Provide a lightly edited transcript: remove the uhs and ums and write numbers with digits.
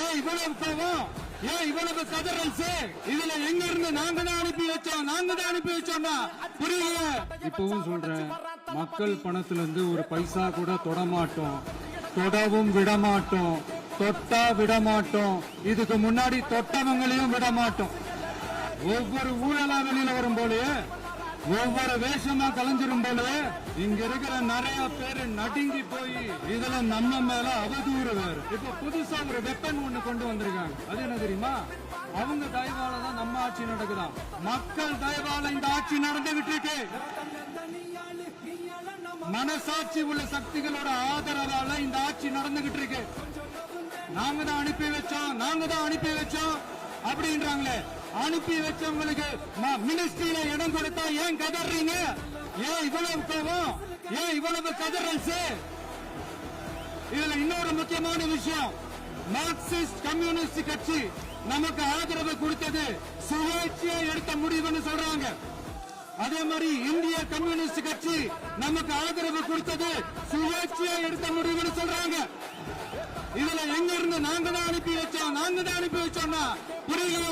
ஏன் இவ்வளவு கோவம்? ஏன் இவ்வளவு கதறல்? இதுல எங்க இருந்து நாங்க தான் அனுப்பி வச்சோம்னா புரியல. இப்பவும் சொல்றேன், மக்கள் பணத்துல இருந்து ஒரு பைசா கூட தொடமாட்டோம், தொடவும் விடமாட்டோம், தொட்டா விடமாட்டோம். இதுக்கு முன்னாடி தொட்டவங்களையும் விடமாட்டோம். ஒவ்வொரு ஊழலா வெளியில வரும் போல, ஒவ்வொரு வேஷமா கலைஞ்சிரும் போல இங்க இருக்கிற நிறைய பேரு நடுங்கி போய் இதுல நம்ம மேல அவதூறு வேறு. இப்ப புதுசா ஒரு வெப்பன் ஒண்ணு கொண்டு வந்திருக்காங்க. அது என்ன தெரியுமா? அவங்க தயவால தான் நம்ம ஆட்சி நடக்குதான். மக்கள் தயவால இந்த ஆட்சி நடந்துகிட்டு இருக்கு. மனசாட்சி உள்ள சக்திகளோட ஆதரவால இந்த ஆட்சி நடந்துகிட்டு இருக்கு. நாங்க தான் அனுப்பி வச்சோம் அப்படின்றாங்களே. அனுப்பி வச்சவங்களுக்கு மினிஸ்ட்ரியில இடம் கொடுத்தா ஏன் கதறீங்க? ஏன் இவ்வளவு கோவம்? ஏன் இவ்வளவு கதறல்? இதுல இன்னொரு முக்கியமான விஷயம், மார்க்சிஸ்ட் கம்யூனிஸ்ட் கட்சி நமக்கு ஆதரவு கொடுத்தது சுயேட்சையா எடுத்த முடிவுன்னு சொல்றாங்க. அதே மாதிரி இந்திய கம்யூனிஸ்ட் கட்சி நமக்கு ஆதரவு கொடுத்தது சுயேட்சையா எடுத்த முடிவுன்னு சொல்றாங்க. இதுல எங்க இருந்து நாங்க தான் அனுப்பி வச்சோம்னா புரியல.